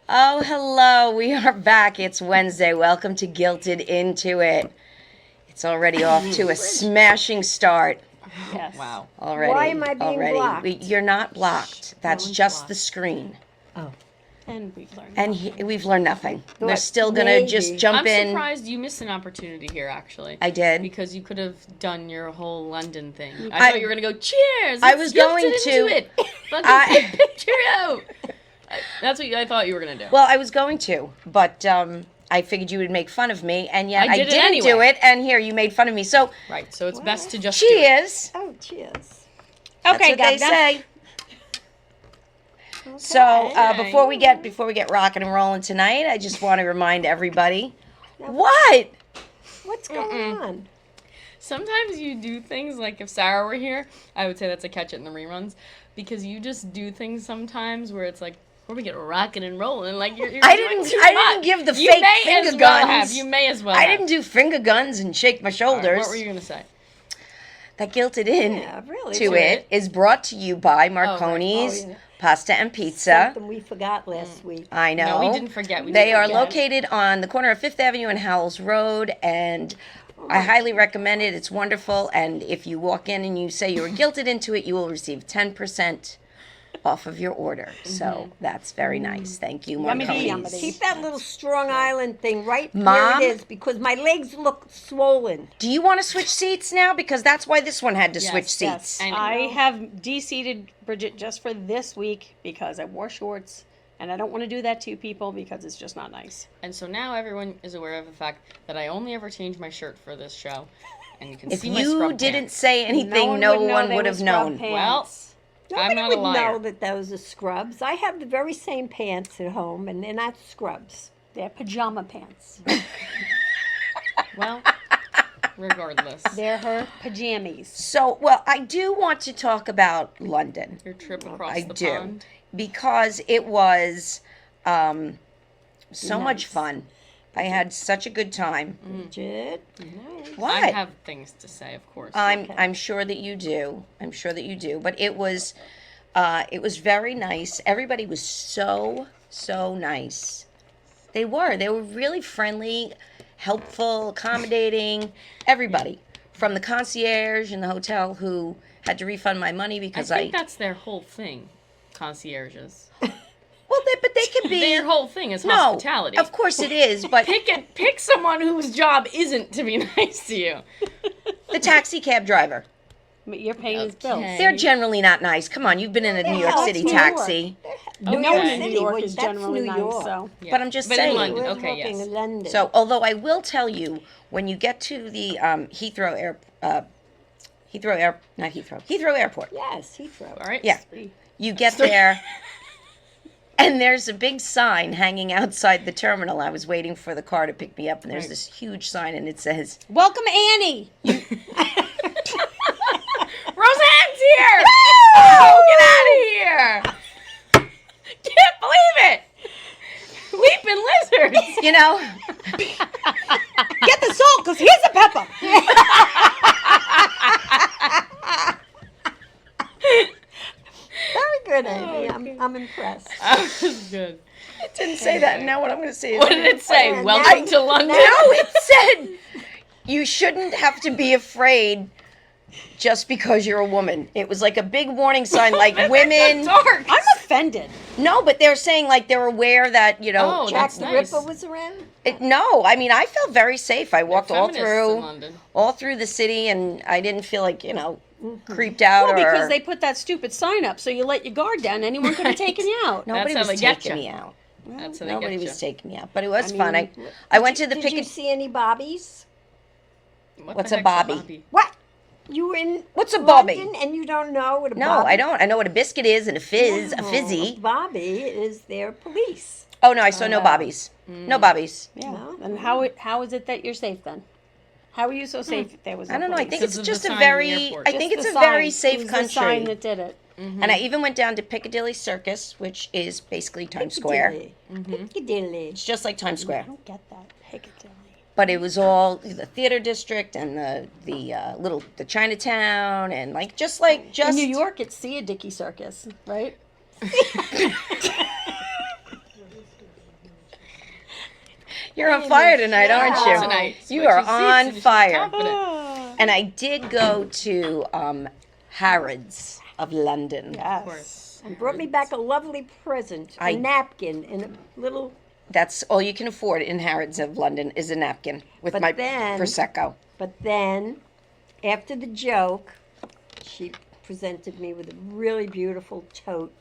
Oh, hello. We are back. It's Wednesday. Welcome to Guilted Into It. It's already off to a smashing start. Yes. Wow. Already. Why am I being blocked? You're not blocked. That's one's just blocked. the screen. Oh. And we've learned. And we've learned nothing. We're What? still going to Maybe. just jump I'm in. surprised you missed an opportunity here, actually. I did. Because you could have done your whole London thing. I I- thought you were going to go, cheers! I let's was guilt going it to- into it. Fucking cheerio! That's what I thought you were going to do. Well, I was going to, but I figured you would make fun of me, and yet I I did it didn't anyway. do it, and here, you made fun of me. So, Right, so it's best to just do it. cheers. Oh, cheers. That's what they say. So Okay. before we get rocking and rolling tonight, I just want to remind everybody. What? What's going on? Sometimes you do things, like if Sarah were here, I would say that's a catch it in the reruns, because you just do things sometimes where it's like, where we get rocking and rolling, like you're I doing didn't. too I much. didn't give the You fake may finger as well guns. have. You may as well I have. didn't do finger guns and shake my All right, shoulders. what were you going to say? That Guilted In Yeah, really. to it is brought to you by Marconi's Oh, yeah. Pasta and Pizza. Something we forgot last week. I know. No, we didn't forget. We They didn't are forget. located on the corner of Fifth Avenue and Howells Road, and I highly recommend it. It's wonderful, and if you walk in and you say you were guilted into it, you will receive 10% off of your order. So that's very nice. Thank you, Keep Marconi's. that little Strong Island thing right Mom? where it is, because my legs look swollen. Do you want to switch seats now? Because that's why this one had to Yes, switch yes. seats. And- I have de-seated Bridget just for this week because I wore shorts, and I don't want to do that to people because it's just not nice. And so now everyone is aware of the fact that I only ever change my shirt for this show. And you can If see my you scrub didn't pants. say anything, no one would have known. Well, Nobody not a would liar. know that those are scrubs. I have the very same pants at home, and they're not scrubs. They're pajama pants. Well, regardless. They're her pajamas. So, well, I do want to talk about London. Your trip across I the do. pond. Because it was so much Nice. fun. I had such a good time. Bridget, nice. What? I have things to say, of course. I'm sure that you do. I'm sure that you do. But it was very nice. Everybody was so nice. They were really friendly, helpful, accommodating. Everybody, from the concierge in the hotel who had to refund my money I because think that's their whole thing, concierges. well, but they could be Their whole thing is no, hospitality. of course it is. But Pick someone whose job isn't to be nice to you. the taxi cab driver. But you're paying his bills. Okay. They're generally not nice. Come on, you've been in a New York Yeah, City that's New York. taxi. No one Okay. in New City, York well, is that's generally New nice, York. so. Yeah. But I'm just But saying. in London, We're okay, looking yes. at London. So, although I will tell you, when you get to the Heathrow Airport, yes, Heathrow. All right. yeah, you get there, and there's a big sign hanging outside the terminal. I was waiting for the car to pick me up, and there's Right. this huge sign, and it says, Welcome, Annie! Roseanne's here! Oh, get out of here! Can't believe it! Weeping lizards! you know, Get the salt, because here's the pepper! Very good, Amy. I'm impressed. That was good. it didn't say that. Now what I'm going to say is, What did it say? Yeah, Welcome now- to London? no, it said you shouldn't have to be afraid just because you're a woman. It was like a big warning sign, like women. Dark. I'm offended. No, but they're saying like they're aware that, you know. Oh, Jack that's the nice. Ripper was around? No, I mean I felt very safe. I walked all Feminists in through London. the city, and I didn't feel like, you know, creeped out Well, or because they put that stupid sign up, so you let your guard down, anyone could have taken you out. nobody That's how was they get taking ya. me out. That's how they Nobody get was you. taking me out, but it was I fun. mean, I went to the Did you Piccadilly. see any bobbies? What What's the a heck's bobby? What? You were in What's a bobby? London and you don't know what a No, bobby I don't. I know what a biscuit is and a fizz, a No, fizzy. A bobby is their police. Oh no, I saw no bobbies. No bobbies. Yeah. No. And how is it that you're safe then? How are you so safe if there was no I don't know. I police? think Because it's of just the a sign in the very. airport. I think Just it's the a very sign. safe It was the sign country. that did it. And I even went down to Piccadilly Circus, which is basically Times Square. Piccadilly. It's just like Times I Square. don't get that. Piccadilly. But it was all the theater district and the Chinatown and In New York, it's See a Dickey Circus, right? You're on fire tonight, aren't you? Tonight. You Switch are your seats on and she's fire. confident. And I did go to Harrods of London. Yes. Of course. And brought me back a lovely present, I- a napkin in a little. That's all you can afford in Harrods of London is a napkin with But my then- Prosecco. But then, after the joke, she presented me with a really beautiful tote.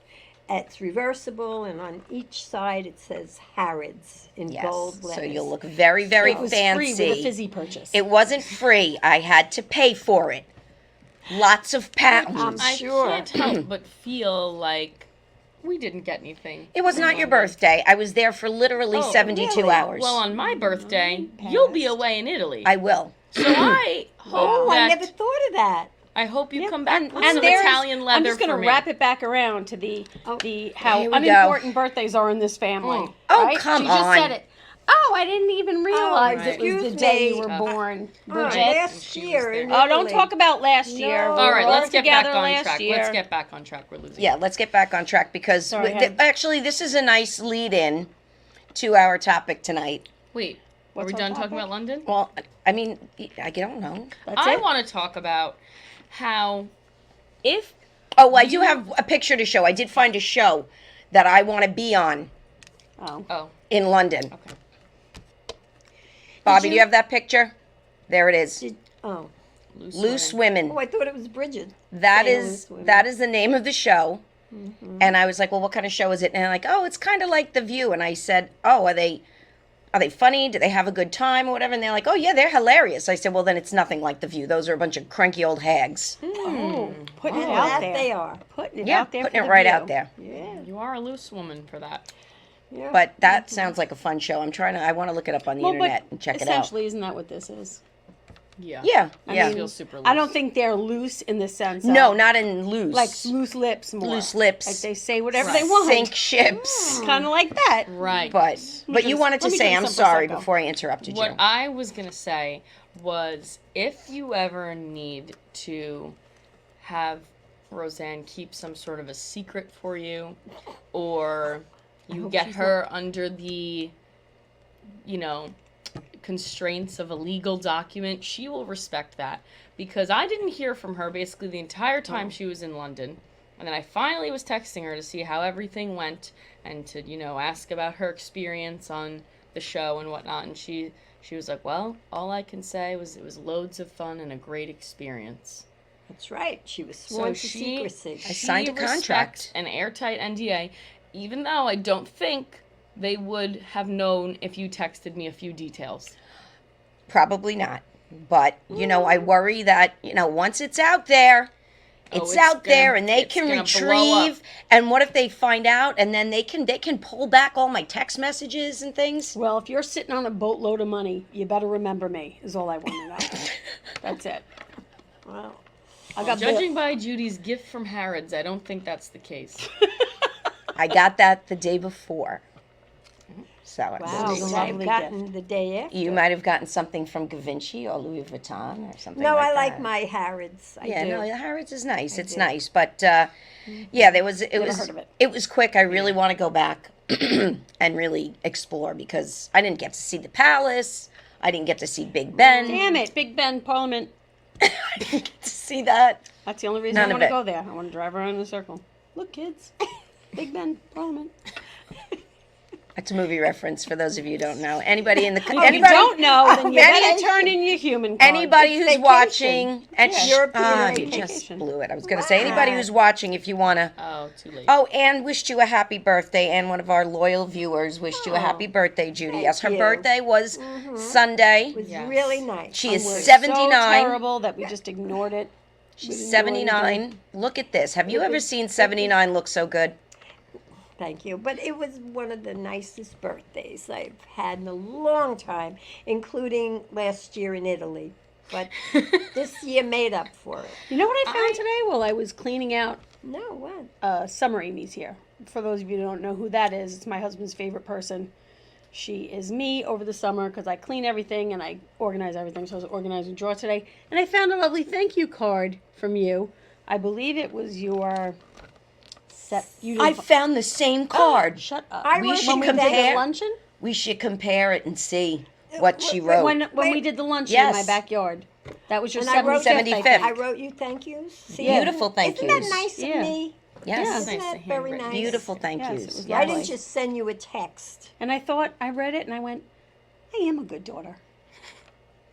It's reversible, and on each side it says Harrods in Yes. gold letters. So you'll look very, very It was fancy. free with a fizzy purchase. It wasn't free. I had to pay for it. Lots of pounds. I Sure. can't help but feel like we didn't get anything. It was not your birthday. I was there for literally Oh, 72 really? hours. Well, on my birthday, you'll be away in Italy. I will. So I hope Oh, I that never thought of that. I hope you come back with some there's- Italian leather I'm just for going to me. wrap it back around to the how Here we unimportant birthdays are in this family. Oh, right? come she just on. said it. Oh, I didn't even realize right. it was the Excuse day you me. were born, Oh, Bridget. last She was year there. in Oh, don't Italy. talk about last year. No. We All were right, let's get back together on last track. year. Let's get back on track. We're losing. Yeah, let's get back on track because Sorry, we- hon. actually this is a nice lead in to our topic tonight. Wait, are What's we our done topic? talking about London? Well, I mean, I don't know. That's I it. want to talk about how if Oh, I do have a picture to show. I did find a show that I want to be on oh in London. okay. Bobby, do you have that picture? There it is. Oh. Loose Women. Oh, I thought it was Bridget. That Saying is Loose Women. that is the name of the show. And I was like, well, what kind of show is it? And they're like, oh, it's kind of like The View. And I said, oh, are they funny? Do they have a good time or whatever? And they're like, oh, yeah, they're hilarious. I said, well, then it's nothing like The View. Those are a bunch of cranky old hags. Oh, putting it Oh, out that there. they are. Putting it Yeah, out there. putting for it the right view. out there. Yeah. You are a loose woman for that. Yeah. But that sounds like a fun show. I want to look it up on the Well, internet but and check it out. essentially, isn't that what this is? Yeah. Yeah, I yeah. feel super loose. I don't think they're loose in the sense of No, not in loose. like loose lips more. Loose lips. Like they say whatever Right. they want. Sink ships. Kind of like that. Right. But me you get- wanted to let me say, get I'm some sorry Prosecco. before I interrupted What you. I was going to say was if you ever need to have Roseanne keep some sort of a secret for you, or you get her under the, constraints of a legal document, she will respect that. Because I didn't hear from her basically the entire time she was in London. And then I finally was texting her to see how everything went and to, ask about her experience on the show and whatnot. And she was like, well, all I can say was it was loads of fun and a great experience. That's right. She was sworn to she secrecy. signed a contract. respects an airtight NDA, even though I don't think they would have known if you texted me a few details. Probably not. But, I worry that, once it's out there, it's out there and they it's can gonna blow up. retrieve. And what if they find out and then they can pull back all my text messages and things? Well, if you're sitting on a boatload of money, you better remember me. Is all I want to know. That's it. Wow. I got Judging by Judy's gift from Harrods, I don't think that's the case. I got that the day before. So Wow. It's a I've lovely gotten the day after. you might have gotten something from Givenchy or Louis Vuitton or something No, like I that. like my Harrods. I Yeah, do. no, Harrods is nice. It's do. nice, but yeah, it was heard of it. it was quick. I really want to go back and really explore because I didn't get to see the palace. I didn't get to see Big Ben. Damn it, Big Ben Parliament. I didn't get to see that. That's the only reason None I of want to it. go there. I want to drive around in a circle. Look, kids. Big Ben Parliament. That's a movie reference for those of you who don't know. Anybody in the If you anybody don't know, then you any- better turn in your human card. Anybody It's who's vacation. watching, and Yeah. European you just vacation. blew it. I was going to say anybody who's watching, if you want to. Oh, too late. Oh, Anne wished you a happy birthday. Anne, one of our loyal viewers, wished you a happy birthday, Judy. Yes, her you. birthday was Sunday. It was Yes. really nice. She is We're 79. So terrible that we just ignored it. She's 79. Look at this. Have you ever seen 79 look so good? Thank you. But it was one of the nicest birthdays I've had in a long time, including last year in Italy. But this year made up for it. You know what I found today while I was cleaning out No, what? Summer Amy's here. For those of you who don't know who that is, it's my husband's favorite person. She is me over the summer because I clean everything and I organize everything. So I was organizing a drawer today. And I found a lovely thank you card from you. I believe it was your set. You I didn't- found the same card. Shut up. I We wrote should you when we did compare. the luncheon? We should compare it and see what she wrote. When we Wait. did the luncheon Yes. in my backyard. That was your And I wrote 75th, 75th. I wrote you thank yous. See, Beautiful thank Isn't yous. that nice Yeah. of me? Yes. Nice Isn't to that very handwritten. nice? Beautiful thank Yes, it yous. was I lovely. didn't just send you a text. And I thought, I read it and I went, I am a good daughter.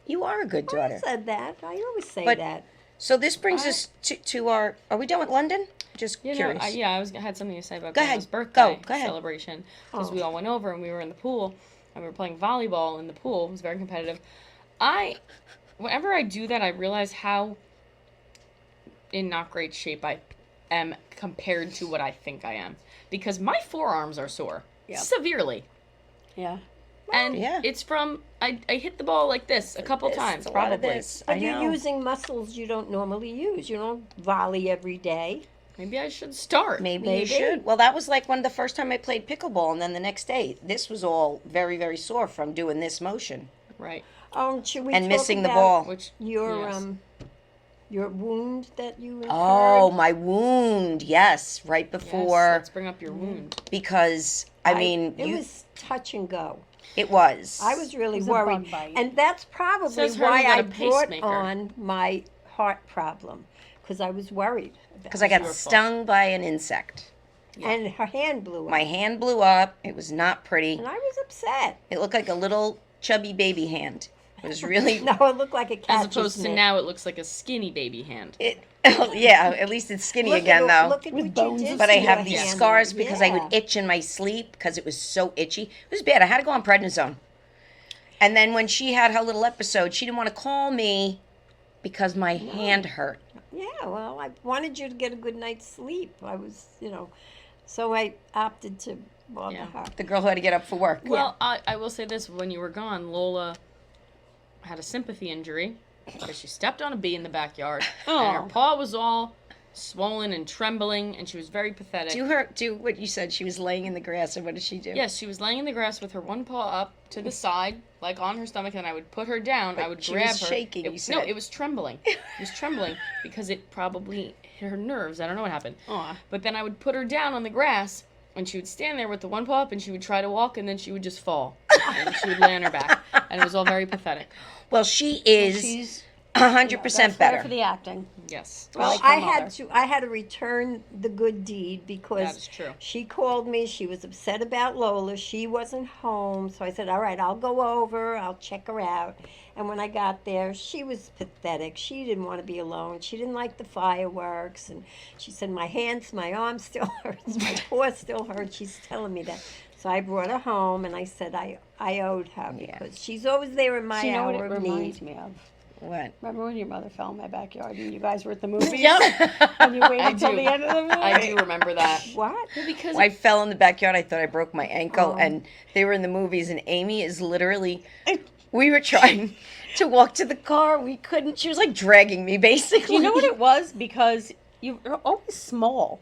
You are a good I daughter. said that. I always say But- that. So this brings us to our. Are we done with London? Just You know, curious. I had something to say about Go Grandma's ahead. birthday Go ahead. celebration because Oh. we all went over and we were in the pool and we were playing volleyball in the pool. It was very competitive. Whenever I do that, I realize how in not great shape I am compared to what I think I am because my forearms are sore severely, Yeah. and yeah. it's from I hit the ball like this a couple times It's a lot of probably. this. But I you're know. using muscles you don't normally use. You don't volley every day. Maybe I should start. Maybe Maybe. you should. Well, that was like when the first time I played pickleball, and then the next day, this was all very, very sore from doing this motion Right. Should we and talk missing the about ball. Which Your yes. your wound that you incurred? Oh, my wound. Yes, right Yes, before let's bring up your wound. because I mean, it was touch and go. it was. I was really It was a worried, bug bite. and that's probably Says her why you got I a brought pacemaker. on my heart problem because I was worried. because I got your fault. stung by an insect. And her hand blew up, My hand blew up. It was not pretty. and I was upset. It looked like a little chubby baby hand. It was really. No, it looked like a catcher's As opposed to mitt. now, it looks like a skinny baby hand. It. Yeah, at least it's skinny Look again at, though. Look at With what bones you did of But I to have your these hand. scars because I Yeah. would itch in my sleep because it was so itchy. It was bad. I had to go on prednisone. And then when she had her little episode, she didn't want to call me because my hand hurt. Yeah, well, I wanted you to get a good night's sleep. I was, so I opted to bother Yeah. her. The girl who had to get up for work. Well, I will say this: when you were gone, Lola had a sympathy injury because she stepped on a bee in the backyard, and her Oh. paw was all swollen and trembling, and she was very pathetic. Do what you said. She was laying in the grass, and what did she do? Yes, she was laying in the grass with her one paw up to the side, like on her stomach, and I would put her down. But I would she grab was her. shaking, you No, said. it was trembling. It was trembling because it probably hit her nerves. I don't know what happened. Aw. But then I would put her down on the grass, and she would stand there with the one paw up, and she would try to walk, and then she would just fall. And she would lay on her back. And it was all very pathetic. Well, she is She's 100% that's better better. for the acting. Yes. Well, like her I mother. had to return the good deed That because is true. she called me. She was upset about Lola. She wasn't home, so I said, "All right, I'll go over. I'll check her out." And when I got there, she was pathetic. She didn't want to be alone. She didn't like the fireworks, and she said, "My hands, my arm still hurts. My paw still hurts." She's telling me that. So I brought her home, and I said I owed her Yeah. because she's always there in my Do you know what it hour of reminds need. me of? What? Remember when your mother fell in my backyard and you guys were at the movies? Yep. And you waited I until do. the end of the movie? I do remember that. What? Because I fell in the backyard. I thought I broke my ankle, Oh. and they were in the movies. And Amy is literally. We were trying to walk to the car. We couldn't. She was like dragging me, basically. You know what it was? Because you're always small.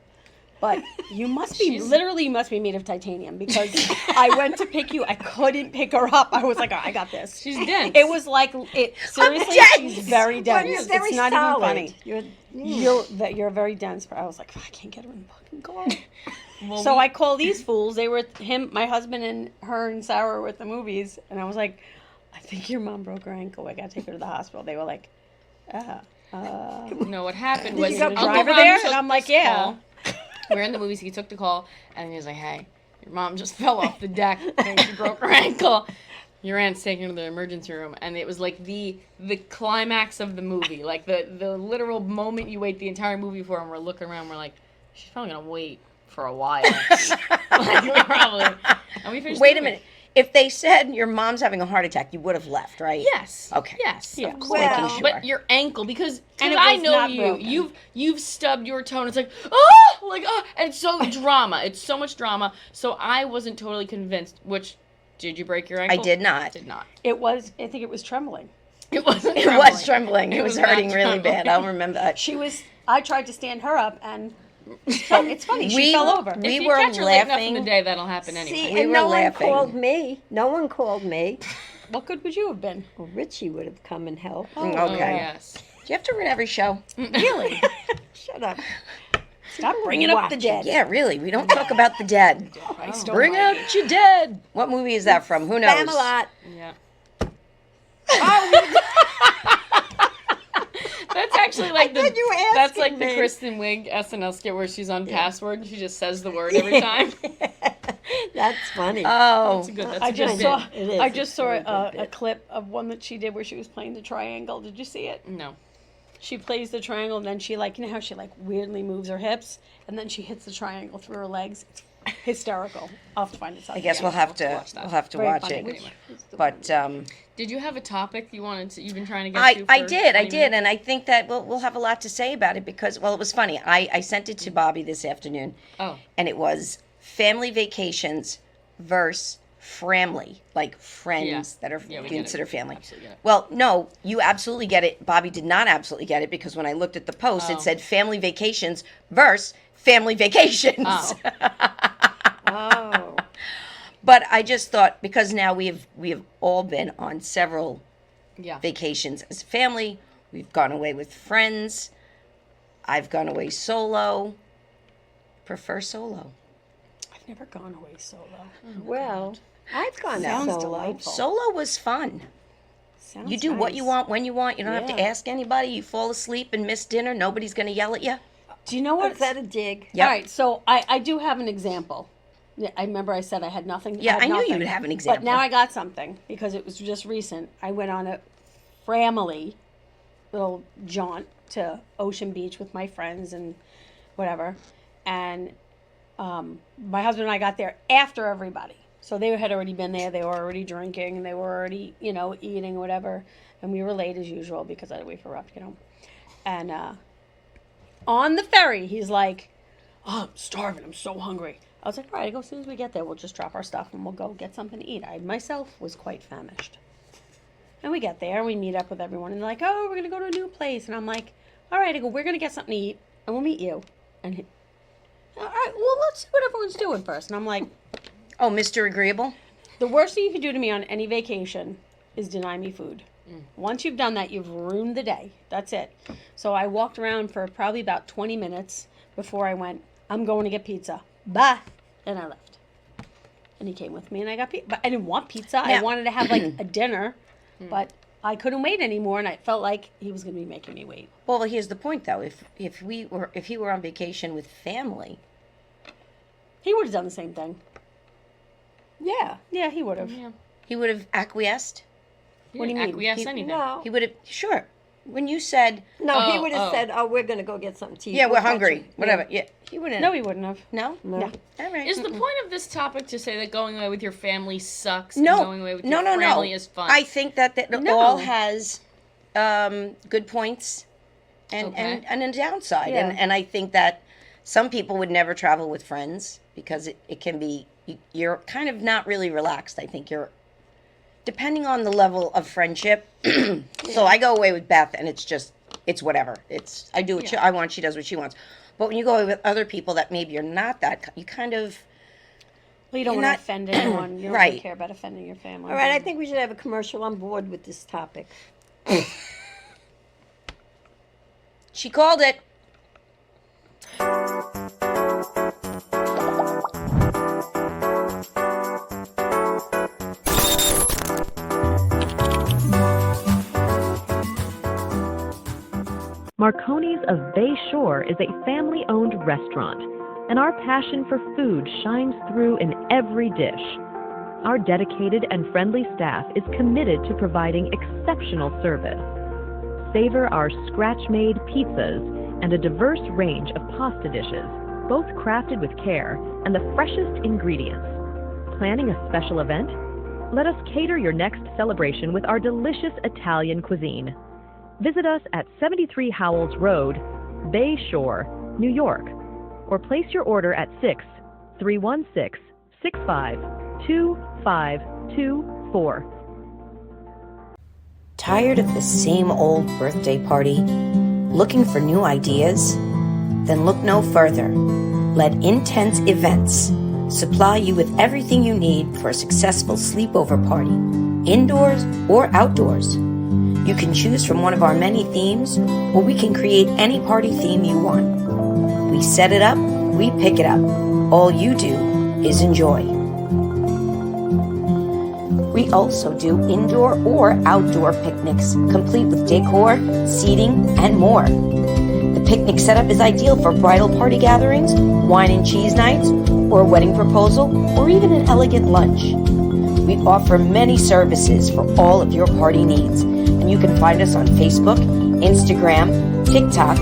But you must be, literally, you must be made of titanium because I went to pick you. I couldn't pick her up. I was like, I got this. she's dense. It was like, seriously, dense. she's very dense. Well, you're very it's not solid. even funny. You're You're very dense. But I was like, I can't get her in the fucking car. Well, So we- I call these fools. They were my husband and her and Sarah were at the movies, and I was like, I think your mom broke her ankle. I gotta take her to the hospital. They were like, No, what happened Did was you go Uncle driver Ron there? took And I'm like, this yeah. call. We were in the movies. He took the call, and he was like, "Hey, your mom just fell off the deck and she broke her ankle. Your aunt's taking her to the emergency room." And it was like the climax of the movie, like the literal moment you wait the entire movie for, and we're looking around, we're like, she's probably gonna wait for a while. Like, probably. And we finished. Wait the a movie. minute. If they said your mom's having a heart attack, you would have left, right? Yes. Okay. Yes. Yeah. Just Well, making sure. But your ankle, because And it I was know not you, broken. you've stubbed your toe, and it's like and it's so drama. It's so much drama. So I wasn't totally convinced. Which did you break your I ankle? did not. Did not. it was. I think it was trembling. It wasn't. It was trembling. It It was was not hurting really trembling. bad. I'll remember that. She was. I tried to stand her up, and but it's funny. She We- fell over. we If you were catch her late enough in laughing. the day, that'll happen anyway. See, We and were no laughing. one called me. No one called me. What good would you have been? Well, Richie would have come and helped. Oh, Okay. yes. Do you have to ruin every show? Really? Shut up. Stop bringing up the dead. Yeah, really. We don't talk about the dead. Christ Bring almighty. out your dead. What movie is that from? Who knows? Spamalot. Yeah. Oh, That's actually like thought you were that's asking like the me. Kristen Wiig SNL skit where she's on password and she just says the word every time. that's funny. Oh, That's a good. That's I a just good saw. It is. I It's just a saw very good a bit. clip of one that she did where she was playing the triangle. Did you see it? bit. No. She plays the triangle, and then she you know how she weirdly moves her hips, and then she hits the triangle through her legs. It's hysterical. I'll have to find it. I guess we'll have to watch that. we'll have to Very watch funny. it. Which- But Did you have a topic you wanted to? You've been trying to get I to. I for did 20 minutes? and I think that we'll have a lot to say about it because it was funny. I sent it to Bobby this afternoon, Oh. and it was family vacations versus Framily, like friends Yeah. that are Yeah, we get it. considered family. Absolutely get it. Well, no, you absolutely get it. Bobby did not absolutely get it because when I looked at the post, Oh. it said family vacations versus family vacations. Oh. Oh. But I just thought because now we have all been on several Yeah. vacations as a family. We've gone away with friends. I've gone away solo. Prefer solo. I've never gone away solo. Well, I've gone Sounds solo. delightful. Solo was fun. Sounds You do what you nice. want when you want. You don't have to Yeah. ask anybody. You fall asleep and miss dinner. Nobody's going to yell at you. Do you know what? Is that a dig? Yep. All right, so I do have an example. Yeah, I remember I said I had nothing. Yeah, had I knew you nothing. would have an But example. now I got something because it was just recent. I went on a Framily little jaunt to Ocean Beach with my friends and whatever. And my husband and I got there after everybody. So they had already been there. They were already drinking. And they were already, eating whatever. And we were late as usual because I had to wait for Rob to get home. And on the ferry, he's like, "Oh, I'm starving. I'm so hungry." I was like, "All right, I go as soon as we get there. We'll just drop our stuff and we'll go get something to eat." I myself was quite famished. And we get there and we meet up with everyone and they're like, "Oh, we're going to go to a new place." And I'm like, "All right," I go, "we're going to get something to eat and we'll meet you." And he, "All right, well, let's see what everyone's doing first." And I'm like, Oh, Mr. Agreeable? the worst thing you can do to me on any vacation is deny me food. Once you've done that, you've ruined the day. That's it. So I walked around for probably about 20 minutes before I went, "I'm going to get pizza. Bye." And I left. And he came with me and I got pizza. But I didn't want pizza. I Now- wanted to have like a dinner, but I couldn't wait anymore and I felt like he was going to be making me wait. Well, here's the point though. If he were on vacation with family, He would have done the same thing. Yeah. Yeah, he would have. Yeah. he would have acquiesced. What do you mean? Acquiesce He- anything. No. He would have sure. When you said, No, he Oh, would have oh. said, "Oh, we're going to go get something to eat." "Yeah, we're We'll catch hungry," you." whatever. Yeah, he wouldn't. No, he wouldn't have. No. No. Yeah. All right. Is the point of this topic to say that going away with your family sucks no, and going away with no, your no, family no. is fun? I think that No. all has good points and, Okay. and a downside. Yeah. And I think that some people would never travel with friends because it can be, you're kind of not really relaxed. I think you're, depending on the level of friendship. So I go away with Beth and it's whatever. I do what I want, she does what she wants. But when you go away with other people that maybe you're not that, you kind of, Well, you don't You're want not- to offend anyone. You don't Right. really care about offending your family. All right, I think we should have a commercial on board with this topic. she called it. Marconi's of Bay Shore is a family-owned restaurant, and our passion for food shines through in every dish. Our dedicated and friendly staff is committed to providing exceptional service. Savor our scratch-made pizzas and a diverse range of pasta dishes, both crafted with care and the freshest ingredients. Planning a special event? Let us cater your next celebration with our delicious Italian cuisine. Visit us at 73 Howells Road, Bay Shore, New York, or place your order at 6-316-65-2524. Tired of the same old birthday party? Looking for new ideas? Then look no further. Let Intense Events supply you with everything you need for a successful sleepover party, indoors or outdoors. You can choose from one of our many themes, or we can create any party theme you want. We We set it up, we pick it up. All you do is enjoy. We also do indoor or outdoor picnics, complete with decor, seating, and more. The picnic setup is ideal for bridal party gatherings, wine and cheese nights, or a wedding proposal, or even an elegant lunch. We offer many services for all of your party needs, and you can find us on Facebook, Instagram, TikTok,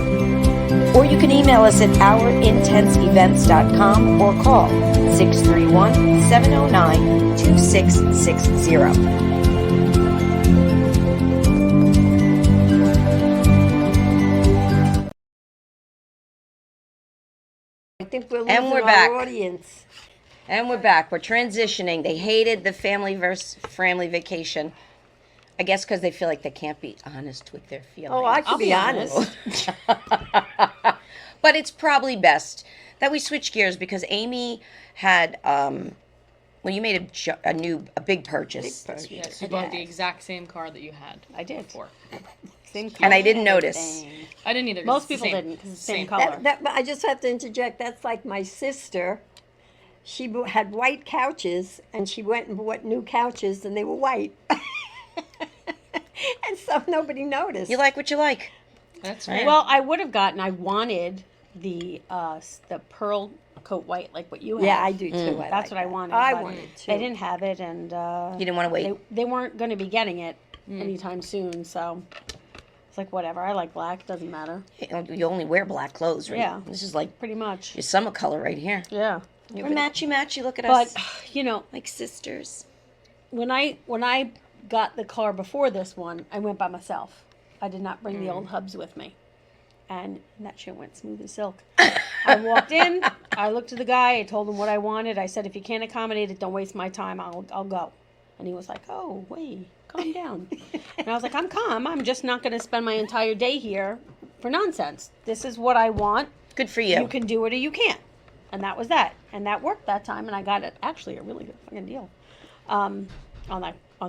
or you can email us at ourintenseevents.com or call 631-709-2660. I think we're And losing we're our back. audience. And we're back. We're transitioning. They hated the family vacation. I guess because they feel like they can't be honest with their feelings. Oh, I can be honest. But it's probably best that we switch gears because Amy had, you made a big purchase. Big purchase. Yes, you bought the exact same car that you had. I did. Before. Same And I color, didn't notice. everything. I didn't either. 'cause Most it's the people same. didn't because it's the same Same. color. But I just have to interject. That's like my sister. She had white couches, and she went and bought new couches, and they were white. And so nobody noticed. You like what you like. That's Right. right. Well, I wanted the pearl coat white like what you had. Yeah, I do too. Mm. That's what I wanted. I but wanted to. They didn't have it, and You didn't want to wait. they weren't going to be getting it anytime soon. So it's like whatever. I like black. Doesn't matter. You only wear black clothes, right? Yeah. This is like Pretty much. your summer color right here. Yeah. We're matchy. Look at But us. like Sisters. when I got the car before this one, I went by myself. I did not bring the old hubs with me. And that shit went smooth as silk. I walked in, I looked at the guy, I told him what I wanted. I said, if you can't accommodate it, don't waste my time, I'll go. And he was like, oh, wait, calm down. And I was like, I'm calm. I'm just not going to spend my entire day here for nonsense. This is what I want. Good for you. You can do it or you can't. And that was that. And that worked that time, and I got actually a really good fucking deal on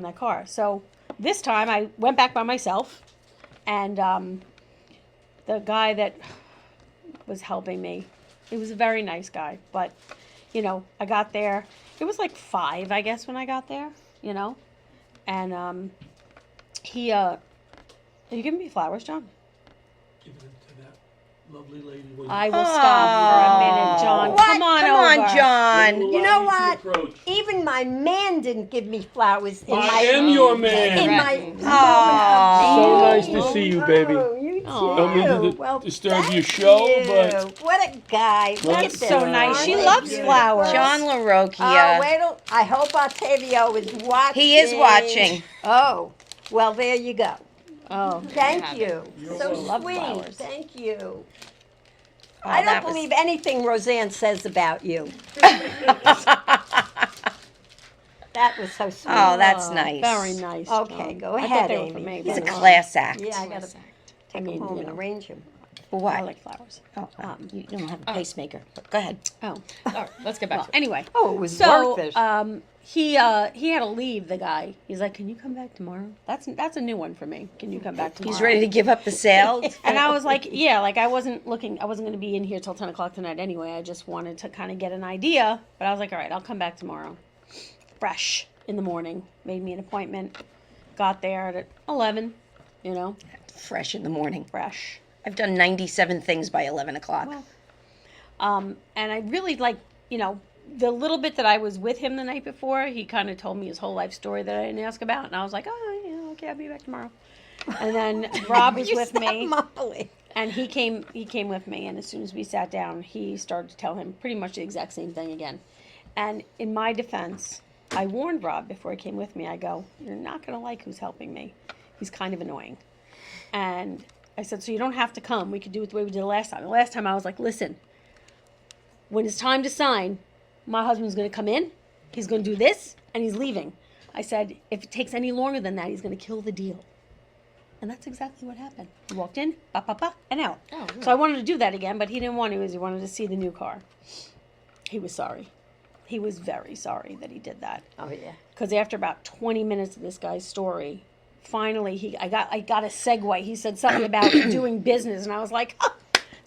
that car. So this time I went back by myself, and the guy that was helping me, he was a very nice guy. But, I got there. It was like 5, I guess, when I got there, And he, are you giving me flowers, John? Give it to that lovely lady. when I you- will stop for a minute, John. What? Come on Come over. on, John. We'll You allow know to what? approach. Even my man didn't give me flowers in I my am your man. in my Threatened. So moment nice of to see you, baby. Oh, you too. Don't mean to Well, disturb thank your show, you. but- What a guy. Well, Look it's at so this. nice. She Aren't loves they flowers. beautiful? John LaRocchia. Oh, wait till, I hope Octavio is watching. He is watching. Oh, well, there you go. Oh, Thank have you. So love sweet. flowers. Thank you. Oh, I that don't was- believe anything Roseanne says about you. That was so sweet. Oh, that's nice. Very nice. Okay, John. go I ahead, thought they were for Amy. me. He's a but- class act. Yeah, I gotta Class act. take mean, him home you and know. arrange him. Why? I like flowers. You don't have a pacemaker. But go ahead. Oh, All right, let's get back well, to it. anyway. Oh, it was So, worth it. he had to leave, the guy. He's like, can you come back tomorrow? That's a new one for me. Can you come back tomorrow? He's ready to give up the sale. And I was like, yeah, like I wasn't going to be in here till 10 o'clock tonight anyway. I just wanted to kind of get an idea. But I was like, all right, I'll come back tomorrow. Fresh in the morning. Made me an appointment. Got there at 11, Fresh in the morning. fresh. I've done 97 things by 11 o'clock. And I really the little bit that I was with him the night before, he kind of told me his whole life story that I didn't ask about. And I was like, oh, yeah, okay, I'll be back tomorrow. And then Rob was You with sound me. mumbling. And he came with me, and as soon as we sat down, he started to tell him pretty much the exact same thing again. And in my defense, I warned Rob before he came with me. I go, you're not going to like who's helping me. He's kind of annoying. And I said, so you don't have to come. We could do it the way we did last time. The last time I was like, listen, when it's time to sign, my husband's going to come in, he's going to do this, and he's leaving. I said, if it takes any longer than that, he's going to kill the deal. And that's exactly what happened. He walked in, and out. Oh, really? So I wanted to do that again, but he didn't want to. He wanted to see the new car. He was sorry. He was very sorry that he did that. Oh, yeah. Because after about 20 minutes of this guy's story, finally I got a segue. He said something about doing business, and I was like,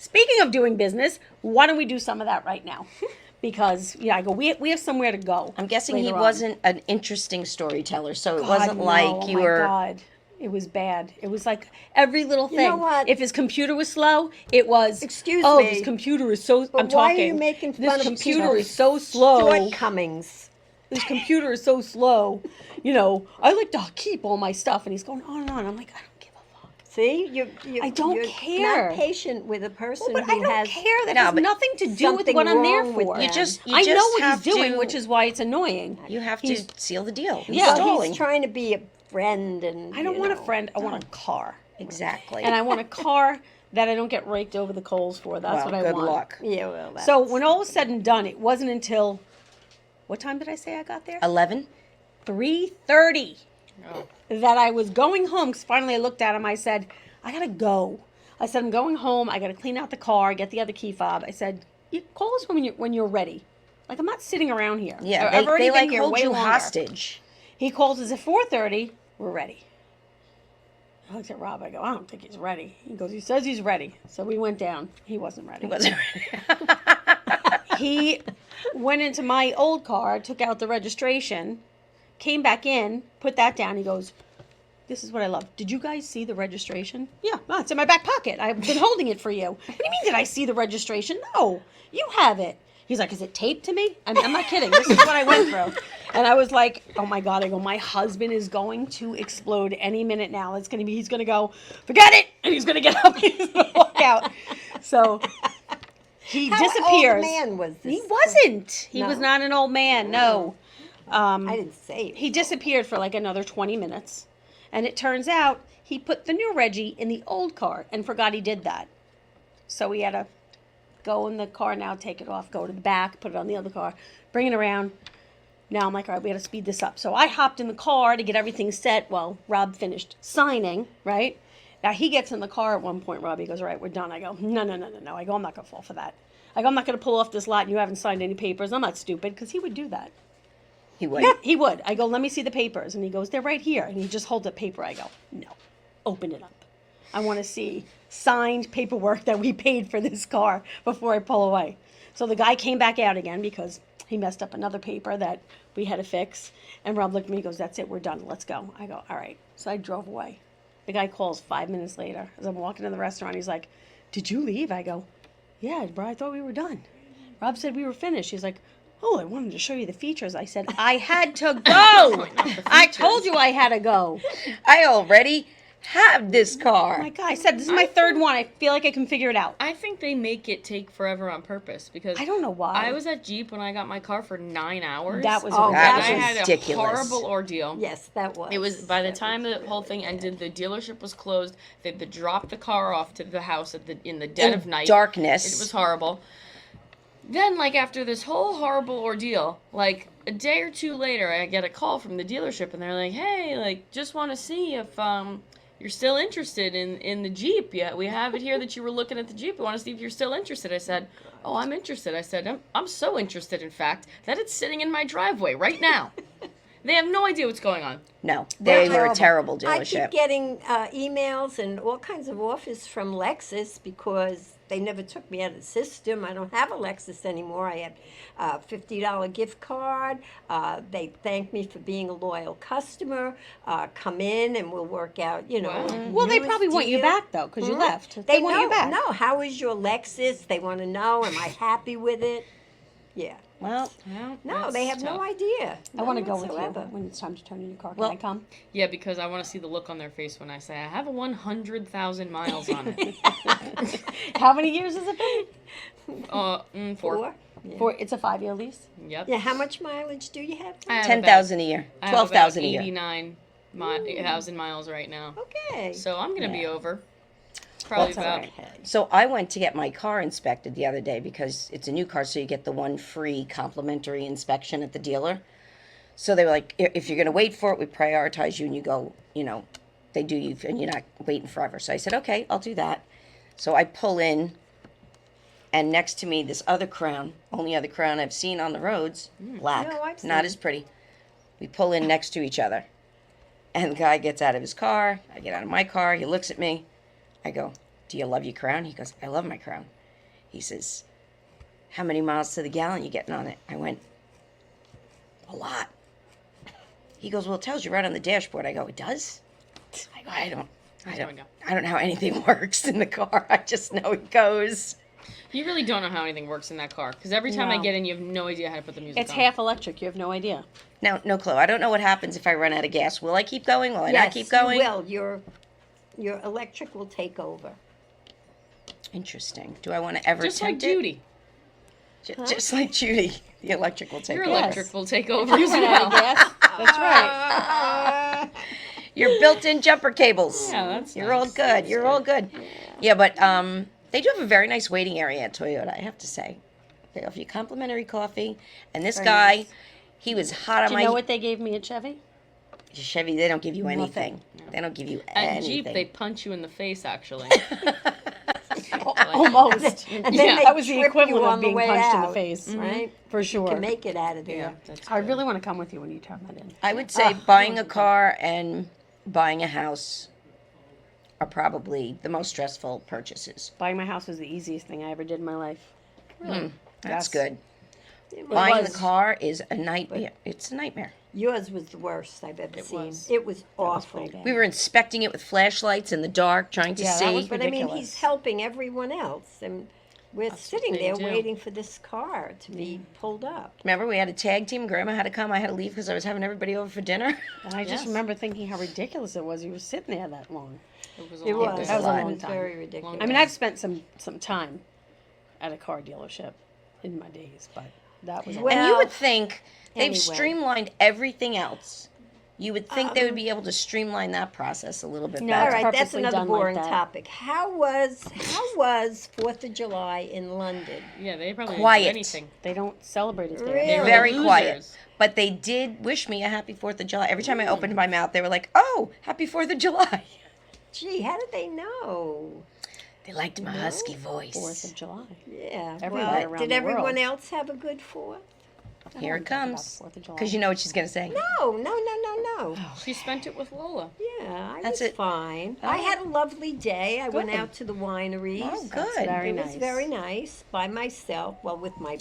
Speaking of doing business, why don't we do some of that right now? Because I go. We have somewhere to go. I'm guessing he later on. wasn't an interesting storyteller, so it God, wasn't no. like you were. Oh my God. It was bad. It was like every little thing. You know what? If his computer was slow, it was. Excuse oh, me, this computer is so. But I'm why talking. are you making fun this of computer people's is so slow. shortcomings? This computer is so slow. I like to keep all my stuff, and he's going on and on. I'm like, I don't give a fuck. See, I don't you're care. Not patient with a person But I who don't has. care. That No, has but nothing to do with something what I'm there wrong with for. them. You I know just what have he's doing, to- which is why it's annoying. You have to He's- seal the deal. He's Yeah. Well, stalling. he's trying to be a friend, and I don't want a friend. I want a car. Exactly. And I want a car that I don't get raked over the coals for. That's well, what I good want. luck. Yeah, well, that's, So when all was said and done, it wasn't until what time did I say I got there? 11. 3:30 Oh. that I was going home. Because finally I looked at him. I said, I gotta go. I said, I'm going home. I gotta clean out the car, get the other key fob. I said, you call us when you're ready. Like, I'm not sitting around here. Yeah, I've already they been like here hold way you longer. hostage. He calls us at 4:30. We're ready. I looked at Rob. I go, I don't think he's ready. He goes, he says he's ready. So we went down. He wasn't ready. It wasn't. He went into my old car, took out the registration, came back in, put that down. He goes, this is what I love. Did you guys see the registration? Yeah, no, it's in my back pocket. I've been holding it for you. What do you mean, did I see the registration? No, you have it. He's like, is it taped to me? I'm not kidding. This is what I went through. And I was like, oh my God. I go, my husband is going to explode any minute now. He's going to go, forget it. And he's going to get up and he's going to walk out. So he How disappears. old a man was this? He wasn't. He No. was not an old man. No. I didn't say it. He disappeared for like another 20 minutes. And it turns out he put the new Reggie in the old car and forgot he did that. So we had to go in the car now, take it off, go to the back, put it on the other car, bring it around. Now I'm like, all right, we got to speed this up. So I hopped in the car to get everything set while Rob finished signing, right? Now he gets in the car at one point, Rob, he goes, all right, we're done. I go, no. I go, I'm not going to fall for that. I go, I'm not going to pull off this lot and you haven't signed any papers. I'm not stupid, because he would do that. He would. He would. I go, let me see the papers. And he goes, they're right here. And he just holds up paper. I go, no, open it up. I want to see signed paperwork that we paid for this car before I pull away. So the guy came back out again because he messed up another paper that we had to fix. And Rob looked at me and goes, that's it, we're done, let's go. I go, all right. So I drove away. The guy calls 5 minutes later as I'm walking in the restaurant. He's like, did you leave? I go, yeah, bro, I thought we were done. Rob said we were finished. He's like, oh, I wanted to show you the features. I said, I had to go. I told you I had to go. I already have this car. Oh my God, I said, this is my third one. I feel like I can figure it out. I think they make it take forever on purpose because I don't know why. I was at Jeep when I got my car for 9 hours. That was Oh, and that I was had ridiculous. a horrible ordeal. Yes, that was. It was by the That time was the whole thing ended, the dealership was closed. They had to drop the car off to the house in the dead In of night. darkness. It was horrible. Then, like, after this whole horrible ordeal, like, a day or two later, I get a call from the dealership, and they're like, hey, like, just want to see if you're still interested in the Jeep. Yeah, we have it here that you were looking at the Jeep. We want to see if you're still interested. I said, oh, I'm interested. I said, I'm so interested, in fact, that it's sitting in my driveway right now. They have no idea what's going on. No, they were a terrible I dealership. keep getting emails and all kinds of offers from Lexus because they never took me out of the system. I don't have a Lexus anymore. I have a $50 gift card. They thank me for being a loyal customer. Come in and we'll work out, Wow. Well, they newest probably want you deal. back, though, because you Mhm. left. They want know, you back. No, how is your Lexus? They want to know, am I happy with it? Yeah. Well, Well, No, that's they have tough. no idea. I want to None go with you whatsoever. when it's time to turn in your car. Can Well- I come? Yeah, because I want to see the look on their face when I say I have a 100,000 miles on it. How many years has it been? 4. Four? Yeah. It's a 5-year lease. Yep. Yeah, how much mileage do you have? I have 10,000 a year. I have 12,000 a about year. 89,000 miles right now. Okay. So I'm gonna be Yeah. over. Probably That's about. all So I went to get my car inspected the other day because it's a new car, so you get the one free complimentary inspection at the dealer. So they were like, if you're going to wait for it, we prioritize you and you go, they do you and you're not waiting forever. So I said, okay, I'll do that. So I pull in, and next to me, this other Crown, only other Crown I've seen on the roads, black, No, I've not seen as pretty. We pull in next to each other, and the guy gets out of his car. I get out of my car. He looks at me. I go, do you love your Crown? He goes, I love my Crown. He says, how many miles to the gallon you getting on it? I went, a lot. He goes, well, it tells you right on the dashboard. I go, it does? I go, I don't know how anything works in the car. I just know it goes. You really don't know how anything works in that car, because every time I No. get in, you have no idea how to put the music It's on. half electric. You have no idea. No clue. I don't know what happens if I run out of gas. Will I keep going? Will I not keep going? You will. Your electric will take over. Interesting. Do I want to ever Just like attempt it? Judy. Just like Judy. The electric will take Your over. electric will take over as Run out of well. gas. That's right. Your built-in jumper cables. Yeah, that's You're all nice. good. You're all good. Yeah, but they do have a very nice waiting area at Toyota, I have to say. They offer you complimentary coffee. And this Very guy, nice. he was hot on Do my you know what they gave me at Chevy? Chevy. They don't give you Nothing. anything. They don't give you At anything. Jeep, they punch you in the face, actually. Almost. And then Yeah. they That was the trip equivalent you of on being the way punched in out, the face. right? For You sure. can make it out of there. Yeah, that's I good. really want to come with you when you turn that in. I would say buying a car and buying a house are probably the most stressful purchases. Buying my house was the easiest thing I ever did in my life. That's Yes. good. It Buying was. the car is a nightmare. It's a nightmare. Yours was the worst I've ever It seen. was. It was awful. pretty bad. We were inspecting it with flashlights in the dark, trying to Yeah, that see. was But I mean, ridiculous. he's helping everyone else, and we're what sitting they there do. waiting for this car to be pulled up. Remember, we had a tag team. Grandma had to come. I had to leave because I was having everybody over for dinner. And I just Yes. remember thinking how ridiculous it was. He was sitting there that long. It was a It long was. That was a It long was time. very ridiculous. I mean, I've spent some time at a car dealership in my days, but that was a lot. And you Well, would think they've anyway. streamlined everything else. You would think they would be able to streamline that process a little bit No. better. All right, that's purposely another done like boring that. topic. How was 4th of July in London? Yeah, they probably Quiet. didn't do anything. They don't celebrate it there. Really? They were Very losers. quiet. But they did wish me a happy 4th of July. Every time I opened my mouth, they were like, oh, happy 4th of July. Gee, how did they know? They liked my husky voice. 4th of July. Yeah. Everywhere well, around did the everyone world. else have a good 4th? Here it Talk about comes. the 4th of July. Because you know what she's going to say. No. She spent it with Lola. Yeah, I That's was it. fine. Oh. I had a lovely day. I went Good. out to the wineries. Oh, That's good. very It nice. was very nice by myself. Well, with my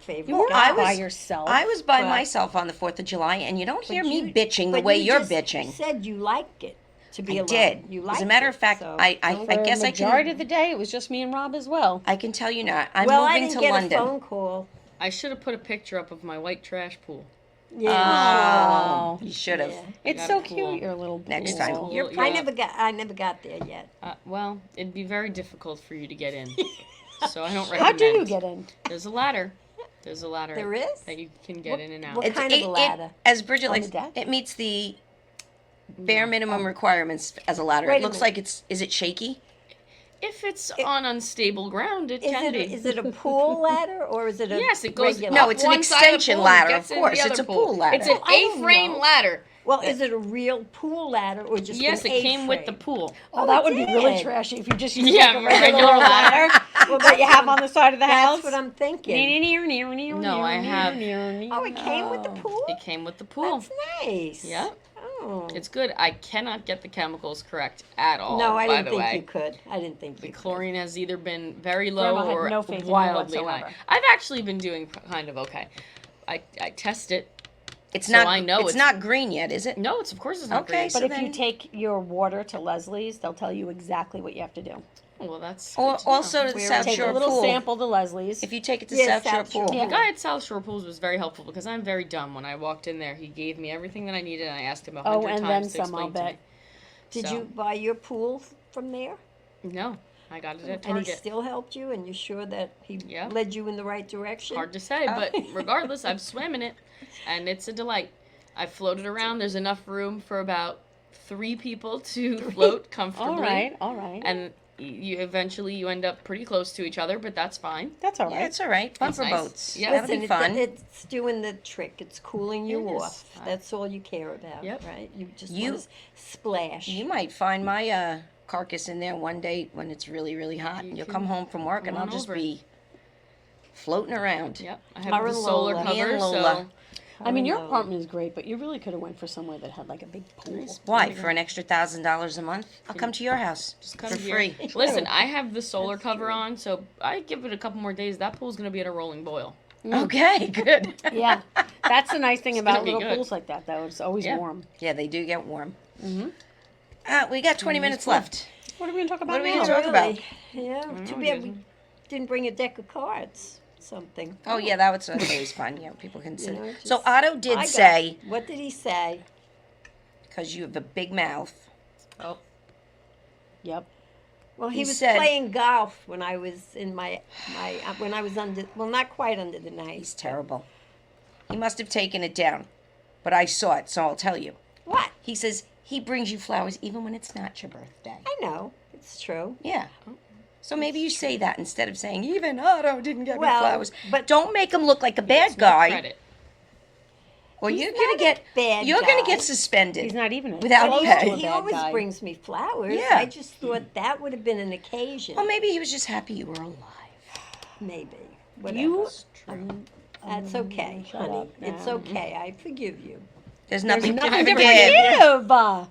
favorite You were guy. I was- by yourself. I was by But- myself on the 4th of July, and you don't But hear me you- bitching the but way you you're just bitching. said you liked it to be I alone. did. You As liked a matter it, of fact, so- I For guess the I majority can. of the day, it was just me and Rob as well. I can tell you now. I'm well, I moving didn't to get London. a phone call. I should have put a picture up of my white trash pool. Yeah. Oh, you should have. Yeah. It's got so a pool. cute, your little Next pool. time. Pool, You're yeah. I never got there yet. Well, it'd be very difficult for you to get in. So I don't recommend. How do you get in? There's a ladder. There's a ladder. There is? That you can get in and out. what kind of a ladder? As Bridget On likes, the deck? it meets the bare minimum requirements as a ladder. Wait It a looks minute. like it's. Is it shaky? If it's on unstable ground, it Is can be. it a pool ladder or is it a Yes, it goes. regular? No, up it's an one side of the extension pool, ladder, gets of in the course. other It's a pool ladder. It's an Well, I don't A-frame know. ladder. Well, is it a real pool ladder or just Yes, an it came with the A-frame? pool. Oh, that would be really did. trashy if you just used Yeah, like a regular regular ladder Well, that you have on the side of the house. That's what I'm thinking. No, I have- Oh, it came with the pool? It came with the pool. That's nice. Yep. Oh. It's good. I cannot get the chemicals correct at all. No, I by didn't the think way. you could. I didn't think The you could. chlorine has either been very low Grandma had or no faith in you wildly high. whatsoever. I've actually been doing kind of okay. I test it. It's So not. I know it's it's- not green yet, is it? No, it's of course it's not Okay, green. so But if you then- take your water to Leslie's, they'll tell you exactly what you have to do. Well, that's Or, good to know. also to the Where South Take Shore a little Pool. sample to Leslie's. If you take it to Yeah, South Shore South Shore. Pool. Yeah. The guy at South Shore Pools was very helpful because I'm very dumb. When I walked in there, he gave me everything that I needed, and I asked him 100 Oh, and then times to some, I'll explain to bet. me. Did So- you buy your pool from there? No, I got it at And he Target. still helped you, and you're sure that he Yeah. led you in the right direction? Hard to say, but regardless, I've swam in it, and it's a delight. I've floated around. There's enough room for about 3 people to float comfortably. All right. And you eventually you end up pretty close to each other, but that's fine. That's all Yeah, right. it's all right. Bumper nice. boats. Yeah. That'll Listen, be fun. It's doing the trick. It's cooling you It is. off. That's all you care about, Yep. right? You just You- want to splash. You might find my carcass in there one day when it's really, really hot. You You'll can come home from work and come I'll on just over. be floating around. Yep, I Her have the and solar Lola. Me and cover, Lola. so I mean, your know. apartment is great, but you really could have went for somewhere that had like a big pool. Why? For an extra $1,000 a month? I'll come to your house Come for here. free. Listen, I have the solar cover on, so I give it a couple more days. That pool's gonna be at a rolling boil. Okay, good. Yeah, that's the nice thing It's gonna about be little good. pools like that, though. It's always Yeah. warm. Yeah, they do get warm. Mm-hmm. We got 20 minutes left. What are we gonna talk about What are we now? gonna talk about? Yeah, don't too know, bad we Jason. didn't bring a deck of cards. Something. Oh, yeah, that's always fun. Yeah, people can You sit. know, So just- Otto did I got- say, What did he say? because you have a big mouth. Oh, Yep. Well, he He was said- playing golf when I was in my when I was under, well, not quite under the knife. He's terrible. He must have taken it down, but I saw it, so I'll tell you. What? He says he brings you flowers even when it's not your birthday. I know it's true. Yeah. So maybe you say that instead of saying, even Otto didn't get me Well, flowers. but- Don't make him look like a bad it's no guy. credit. Or He's you're not gonna a get bad you're gonna guy. get suspended. He's not even Without close pay. to a He bad always guy. brings me flowers. Yeah. I just thought that would have been an occasion. Well, maybe he was just happy you were alive. Maybe. Whatever. You. That's okay, shut honey. up It's now. okay. I forgive you. There's There's nothing to nothing to forgive. forgive.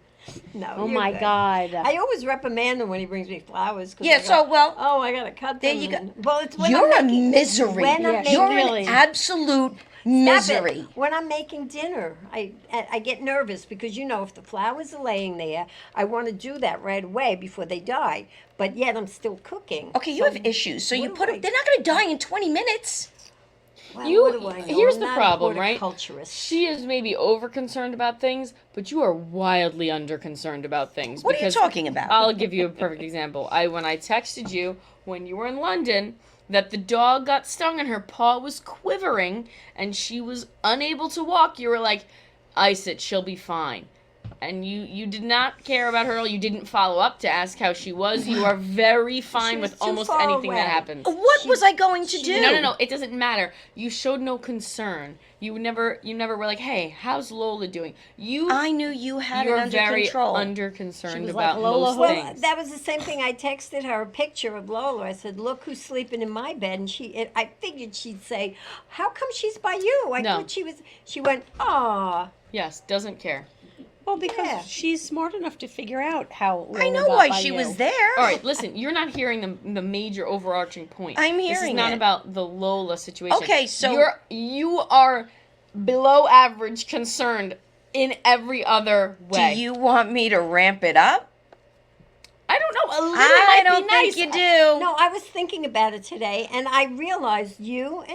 No. Oh you're my good. God. I always reprimand him when he brings me flowers. 'Cause Yeah, I go, so, well, oh, I gotta cut them. there you go. and- Well, it's when You're I'm a making, misery. When Yeah, I'm she You're making, really- an absolute Stop misery. it. When I'm making dinner, I get nervous because if the flowers are laying there, I want to do that right away before they die. But yet I'm still cooking. Okay, you So have issues. So you what do put them, I- they're not going to die in 20 minutes. Well, You- what do I know? here's I'm the not problem, a right? horticulturist. She is maybe over concerned about things, but you are wildly under concerned about things. What are you because talking about? I'll give you a perfect example. When I texted you when you were in London that the dog got stung and her paw was quivering and she was unable to walk, you were like, ice it, she'll be fine. And you did not care about her. You didn't follow up to ask how she was. You are very fine was with too almost far anything away. that happens. What was I going to do? No. It doesn't matter. You showed no concern. You never were like, "Hey, how's Lola doing?" I knew you had it You're under very control. under concerned was like, about "Lola, most who?" Well, things. that was the same thing. I texted her a picture of Lola. I said, "Look who's sleeping in my bed," and I figured she'd say, "How come she's by you?" I No. thought she was. She went, "Aw." Yes, doesn't care. Well, because Yeah. she's smart enough to figure out how. I Lola know got why by she you. was there. All right, listen. You're not hearing the major overarching point. I'm This is hearing not it. about the Lola situation. Okay, so- you are below average concerned in every other way. Do you want me to ramp it up? I don't know. A little I might don't be nice. think you do. No, I was thinking about it today, and I realized you're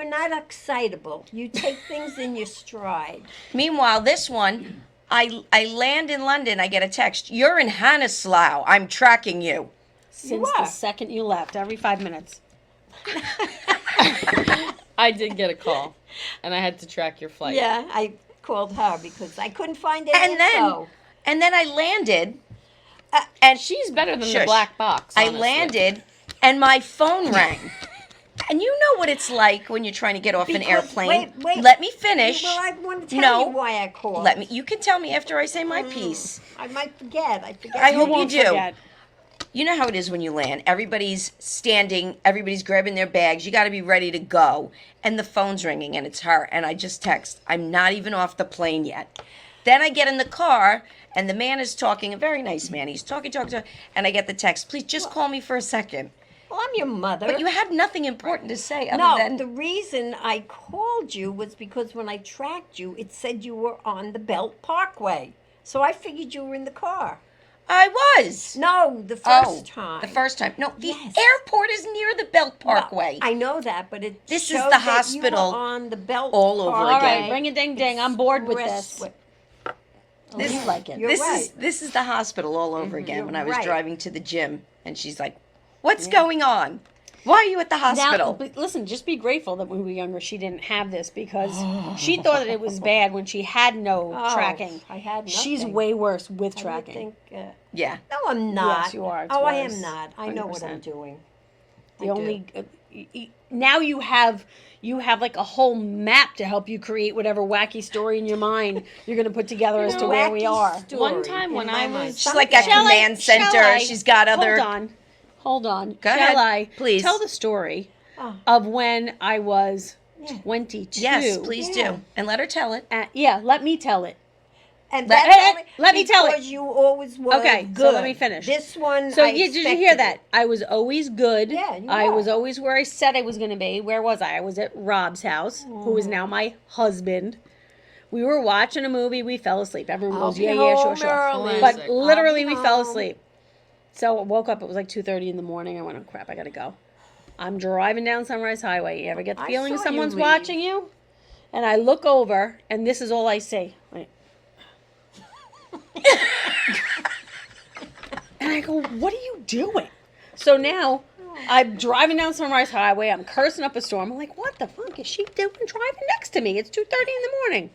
not excitable. You take things in your stride. Meanwhile, this one, I land in London, I get a text. You're in Nassau. I'm tracking you. Since are. the second you left, every 5 minutes. I did get a call, and I had to track your flight. Yeah, I called her because I couldn't find any info. And then I landed, and She's better than the Shush. black box. I honestly. landed, and my phone rang. And you know what it's like when you're trying to get off an Because- airplane. wait. Let me finish. Well, I want to tell No. you why I called. Let me. You can tell me after I say my piece. I might forget. I forget. I hope you won't do. forget. You know how it is when you land. Everybody's standing. Everybody's grabbing their bags. You got to be ready to go. And the phone's ringing, and it's her. And I just text. I'm not even off the plane yet. Then I get in the car, and the man is talking. A very nice man. He's talking, and I get the text. Please just call me for a second. Well, I'm your mother. But you had nothing important to say other no, than the reason I called you was because when I tracked you, it said you were on the Belt Parkway. So I figured you were in the car. I was. No, the first time. The first time. No, the Yes. airport is near the Belt No, Parkway. I know that, but it This is showed the that hospital you were on the Belt all over Parkway. All again. right, ring a ding ding. I'm bored with this. Expressway. This- You like it. You're right. This is the hospital all over again. You're When I was right. driving to the gym, and she's like, "What's going on? Why are you at the hospital?" Now, but listen, just be grateful that when we were younger, she didn't have this because she thought that it was bad when she had no Oh, tracking. I had nothing. She's way worse with I would tracking. think, Yeah. no, I'm not. Yes, you are. It's Oh, I worse. am not. I know what I'm 100%. doing. The I do. only now you have like a whole map to help you create whatever wacky story in your mind you're going to put together as to where we Wacky are. story One time in when my I mind. was- She's like a Shall I- command shall center. I- She's got other. Hold on. Go Shall ahead, I please. tell the story Oh. of when I was 22. Yes, please Yeah. do. And let her tell it. Yeah, let me tell it. And Let- that's Hey, only let me tell it. because you always were Okay, good. so let me finish. This one, So I did you expected hear that? it. I was always good. Yeah, you I were. was always where I said I was going to be. Where was I? I was at Rob's house, who is now my husband. We were watching a movie. We fell asleep. Everyone I'll goes, be yeah, yeah, sure, home sure. early. Classic. But literally, I'll we be fell home. asleep. So I woke up. It was like 2:30 in the morning. I went, oh crap, I gotta go. I'm driving down Sunrise Highway. You ever get the I feeling saw you someone's leave. watching you? And I look over, and this is all I see. Wait. And I go, what are you doing? So now I'm driving down Sunrise Highway. I'm cursing up a storm. I'm like, what the fuck is she doing driving next to me? It's 2:30 in the morning.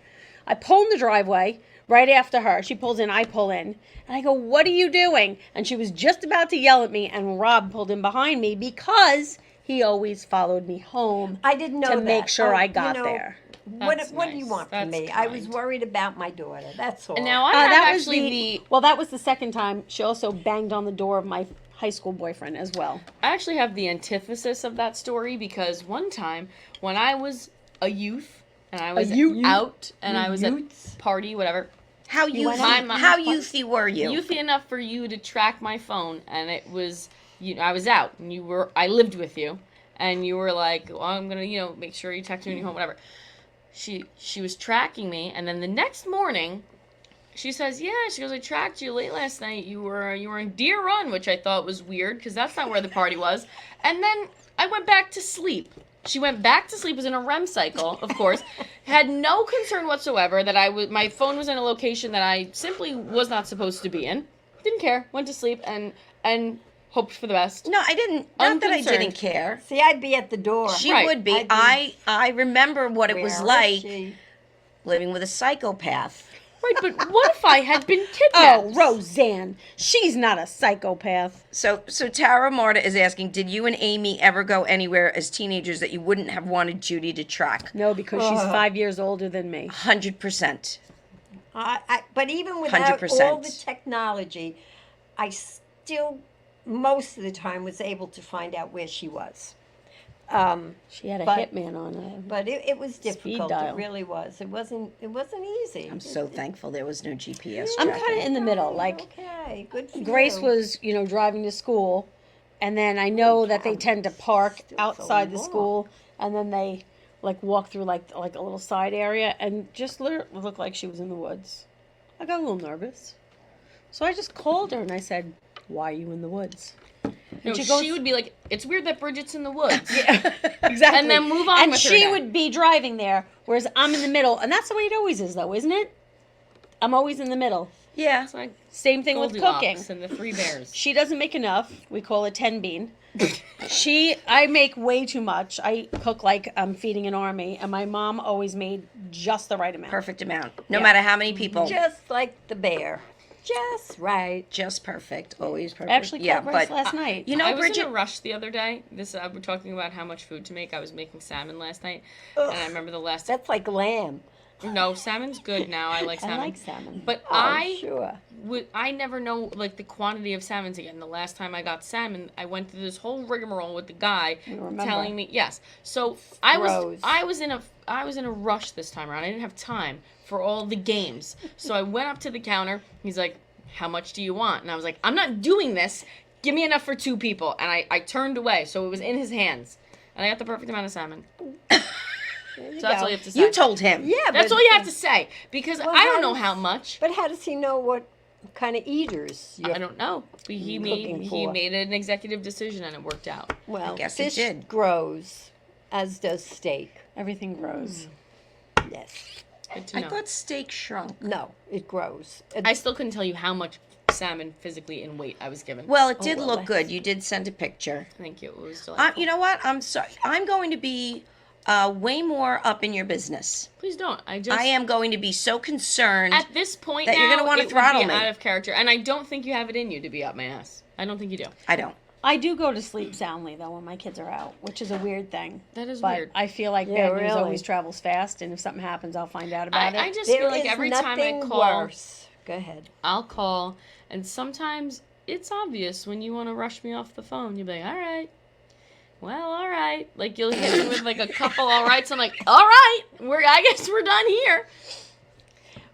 I pull in the driveway right after her. She pulls in, I pull in. And I go, what are you doing? And she was just about to yell at me, and Rob pulled in behind me because he always followed me home I didn't know to that. make sure Oh, I got you know, there. What That's do you nice. want from That's me? I was kind. worried about my daughter. That's all. And now I Uh, have that was actually well, that was the second time. She also banged on the door of my high school boyfriend as well. I actually have the antithesis of that story because one time when I was a youth and I was youth? out and I was Youths? at party, whatever, How went youthy, out? how youthy were you? youthy enough for you to track my phone, and it was, I was out and I lived with you, and you were like, well, I'm gonna, make sure you text me when you're home, whatever. She was tracking me, and then the next morning, she says, yeah, she goes, I tracked you late last night. You were in Deer Run, which I thought was weird because that's not where the party was. And then I went back to sleep. She went back to sleep, was in a REM cycle, of course, had no concern whatsoever that my phone was in a location that I simply was not supposed to be in. Didn't care. Went to sleep and hoped for the best. No, I didn't. Not that I Unconcerned. didn't care. See, I'd be at the door. She Right. would be. I'd be- I remember what it was Where is like she? living with a psychopath. Right, but what if I had been Oh, kidnapped? Roseanne, she's not a psychopath. So Tara Marta is asking, did you and Amy ever go anywhere as teenagers that you wouldn't have wanted Judy to track? No, because she's 5 years older than me. 100%. But even without 100%. all the technology, I still, most of the time, was able to find out where she was. She had a But- hitman on her. But it was difficult. dial. It really was. It wasn't easy. I'm so thankful there was no GPS I'm tracking. kind of in the middle. Like, Okay, good for Grace you. was, driving to school, and then I know that they cow, tend to park still so outside the long. school, and then they walk through like a little side area, and just looked like she was in the woods. I got a little nervous, so I just called her and I said, "Why are you in the woods?" No, she she, goes- would be like, it's weird that Bridget's in the woods. Exactly. And then move on And with her she day. would be driving there, whereas I'm in the middle, and that's the way it always is, though, isn't it? I'm always in the middle. Yeah. It's like Same thing with cooking. Goldilocks and the Three Bears. She doesn't make enough. We call it 10 bean. I make way too much. I cook like I'm feeding an army, and my mom always made just the right amount. Perfect amount. No Yeah. matter how many people. just like the bear. Just right. Just perfect. Always perfect. I actually yeah, called Bryce but last night. you know, I was Bridget, in a rush the other day. We're talking about how much food to make. I was making salmon last night, and I remember the last. That's like lamb. No, salmon's good now. I like salmon. I like salmon. But Oh, sure. I never know like the quantity of salmons again. The last time I got salmon, I went through this whole rigmarole with the guy remember. telling me yes. So Gross. I was in a rush this time around. I didn't have time for all the games. So I went up to the counter. He's like, "How much do you want?" And I was like, "I'm not doing this. Give me enough for 2 people." And I turned away, so it was in his hands, and I got the perfect amount of salmon. So that's all you have to say. you told him. Yeah, That's but, all you have to say because Well, I don't how know does- how much. But how does he know what kind of eaters you're I don't know. But he Looking for. made an executive decision and it worked out. Well, guess it fish did. grows, as does steak. Everything grows. Yes. Good to I know. thought steak shrunk. No, it grows. I still couldn't tell you how much salmon physically in weight I was given. Well, it did well, look that's- good. You did send a picture. Thank you. It was delightful. You know what? I'm sorry. I'm going to be way more up in your business. Please don't. I am going to be so concerned. at this point that now, you're gonna wanna it would throttle be me. out of character, and I don't think you have it in you to be up my ass. I don't think you do. I don't. I do go to sleep soundly, though, when my kids are out, which is a weird thing. That is But weird. I feel like Yeah, bad news really. always travels fast, and if something happens, I'll find out about I it. just There feel like is every time I nothing call, worse. Go ahead. I'll call, and sometimes it's obvious when you want to rush me off the phone. You'll be like, "All right," well, all right. Like, you'll hit me with, like, a couple all rights. I'm like, all right, I guess we're done here.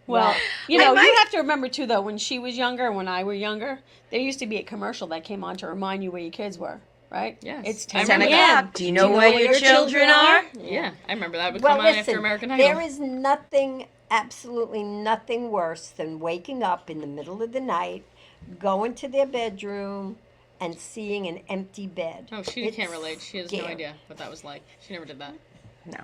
Well, you I know, might- you have to remember too, though, when she was younger and when I were younger, there used to be a commercial that came on to remind you where your kids were, right? Yes. It's I 10 remember a.m. Do you know where your children are? Yeah, I remember that would Well, come on listen, after American Idol. there is nothing, absolutely nothing worse than waking up in the middle of the night, going to their bedroom, and seeing an empty bed. Oh, she It's can't relate. She has no scary. idea what that was like. She never did that. No.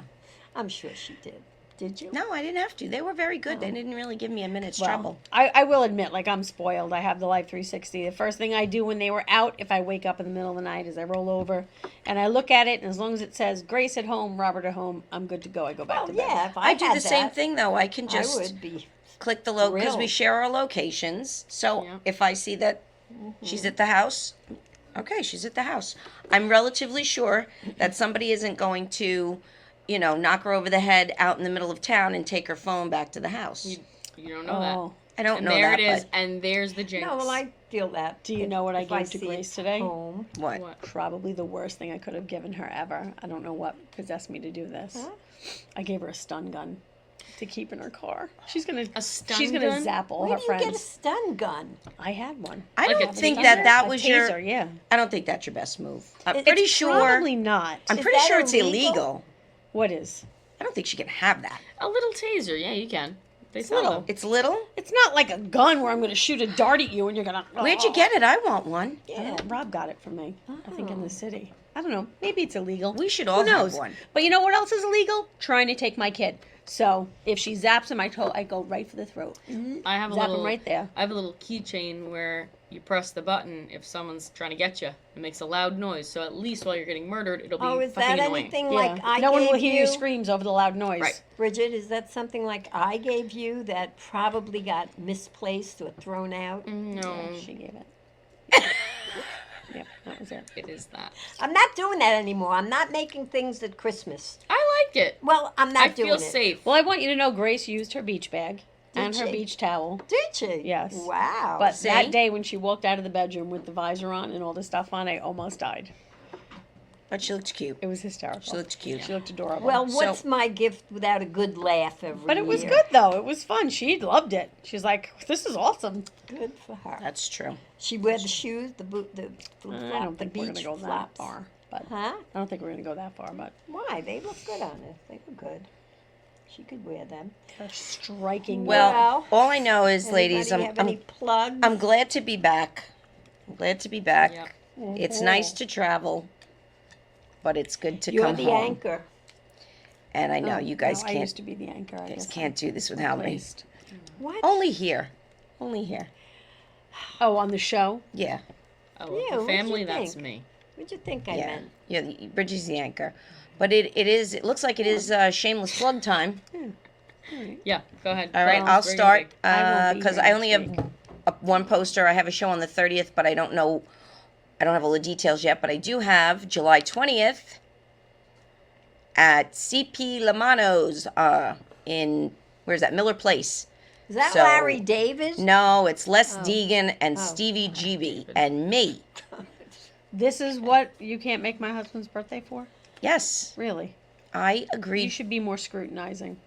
I'm sure she did. Did you? No, I didn't have to. They were very good. They didn't really give me a minute's Well, trouble. I will admit, like, I'm spoiled. I have the Life 360. The first thing I do when they were out, if I wake up in the middle of the night, is I roll over and I look at it, and as long as it says Grace at home, Robert at home, I'm good to go. I go back Oh, to bed. yeah. If I do had the same that, thing, though. I can I just would be. click the because we thrilled. share our locations. So Yeah. if I see that she's at the house, okay, she's at the house. I'm relatively sure that somebody isn't going to, knock her over the head out in the middle of town and take her phone back to the house. You don't know Oh, I don't that. And know there that. it is, but and there's the jinx. No, well, I feel that. Do you know what I if gave to see Grace it today? Home. what? What? probably the worst thing I could have given her ever. I don't know what possessed me to do this. Huh? I gave her a stun gun to keep in her car. She's gonna A stun she's gonna gun? zap all Where her do you friends. get a stun gun? I had one. I Like a don't think taser? that A was taser, your. yeah. I don't think that's your best move. I'm It's pretty sure. Probably not. I'm Is pretty that sure it's illegal? illegal. What is? I don't think she can have that. A little taser, yeah, you can. They sell little. them. It's little. It's not like a gun where I'm going to shoot a dart at you and you're going to. Where'd you get it? I want one. Yeah. Rob got it from me. I think in the city. I don't know. Maybe it's illegal. We should Who all have knows? one. But you know what else is illegal? Trying to take my kid. So if she zaps him, I go right for the throat. I have a Zap little him right there. I have a little keychain where you press the button if someone's trying to get you. It makes a loud noise, so at least while you're getting murdered, it'll be Oh, is fucking that annoying. anything Yeah. like I no one gave will hear you? you screams over the loud noise. Right. Bridget, is that something like I gave you that probably got misplaced or thrown out? No, Yeah, she gave it. Yep, that was it. it is that. I'm not doing that anymore. I'm not making things at Christmas. I like it. Well, I'm not I doing feel it. safe. Well, I want you to know Grace used her beach bag and her she? beach towel. Did she? Yes. Wow. But See? that day when she walked out of the bedroom with the visor on and all the stuff on, I almost died. But she looks cute. It was hysterical. She looks cute. She looked adorable. well, So- what's my gift without a good laugh every but it was year? good though. It was fun. She loved it. She's like, "This is awesome." Good for her. That's true. She wear the shoes, the boot, the flip I flop, don't the think we're beach gonna go flops. that far. But Huh? I don't think we're gonna go that far. But Why? They look good on her. They were good. She could wear them. they're striking. Well, Well, all I know is, ladies, Anybody have any plugs? I'm glad to be back. I'm glad to be back. Yep. It's nice to travel, but it's good to You're come the home. anchor. And I know you guys I can't. used to be the anchor. I Guys guess can't do this without me. replaced. What? Only here. Only here. Oh, on the show. Yeah. Oh, Yeah, the what'd you family, that's think? me. What'd you think I Yeah. meant? Yeah. Bridget's the anchor. But it looks like it is shameless plug time. Yeah, go ahead. All right, Plug. I'll Bring it start big. I won't be because here I only next have one poster. I have a show on the 30th, but I don't know. I don't have all the details yet, but I do have July 20th at CP Lamano's in where's that, Miller Place. Is that So- Larry David? No, it's Les Oh. Deegan and Oh. Stevie GB and me. This is what you can't make my husband's birthday for. Yes, Really? I You agree. should be more scrutinizing.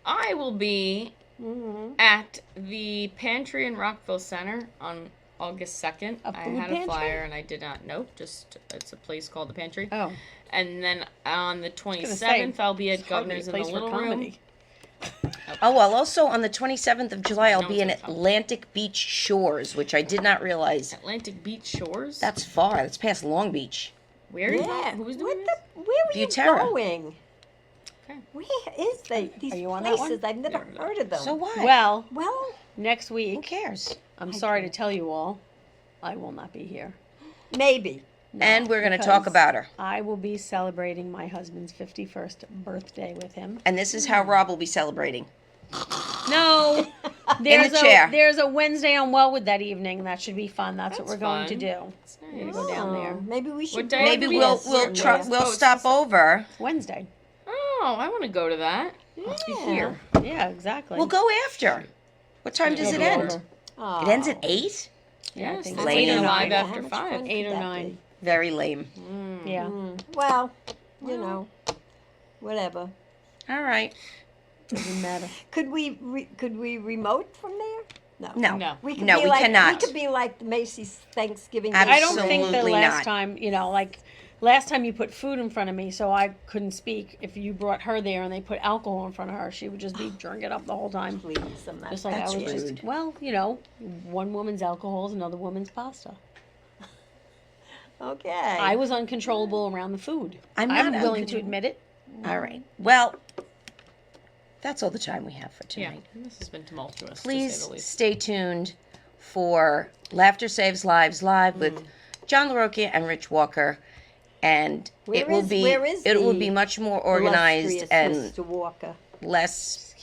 I will be Mm-hmm. at the Pantry in Rockville Center on August 2nd. A I food had pantry? a flyer and I did not know. Just it's a place called the Pantry. Oh, And then on the gonna 27th, say, I'll be at it's hardly a Governor's in the place for Little Room. comedy. Oh well, also on the 27th of July, I'll No, be in it's not. Atlantic Beach Shores, which I did not realize. Atlantic Beach Shores. That's far. That's past Long Beach. where are you? Yeah. Who's What doing the? Where were you Butera. going? Okay. Where is these are you on that one? places? I've never heard of them. So what? Well, Well, next who week, cares? I'm sorry to tell you all, I will not be here. maybe. And we're going to talk because about her. I will be celebrating my husband's 51st birthday with him. And this is how Rob will be celebrating. No, there's the chair. there's a Wednesday on Wellwood that evening, and that should be fun. That's what That's we're going to fun. do. That's We're gonna nice. go down there. Maybe we should. What day? Maybe we we'll have we'll certain try, days. we'll Oh, it's stop the- over. Wednesday. Oh, I want to go to that. Yeah. Here. Yeah, exactly. We'll go after. What time does it It'll be end? over. Oh. It ends at 8? Yeah, I Yes, think it's it's Lame. 8 or live 9. after How much 5. fun 8 could or that 9. be? Very lame. Yeah. Well, you know, whatever. All right. Doesn't matter. Could we remote from there? No. No. We could No, be we like, cannot. We could be like the Macy's Thanksgiving Day I don't parade. think the Absolutely last not. time, like last time you put food in front of me, so I couldn't speak. If you brought her there and they put alcohol in front of her, she would just be drinking it up the whole time. Please, I'm not. Just like That's I was rude. just, well, one woman's alcohol is another woman's pasta. Okay. I was uncontrollable around the food. I'm I'm not willing to admit it. All right. Well, that's all the time we have for Yeah, tonight. this has been tumultuous, to say Please the least. stay tuned for Laughter Saves Lives Live with John LaRocchia and Rich Walker. And Where it will is- be where is it will the be much more organized Illustrious and Mr. Walker. less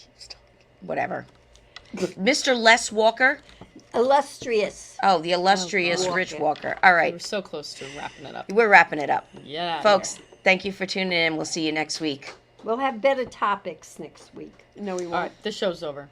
whatever. Mr. Les Walker. Illustrious. Oh, the illustrious Walker. Rich Walker. All We right. were so close to wrapping it up. We're wrapping it up. Yeah. Folks, thank you for tuning in. We'll see you next week. We'll have better topics next week. No, we All won't. right, the show's over.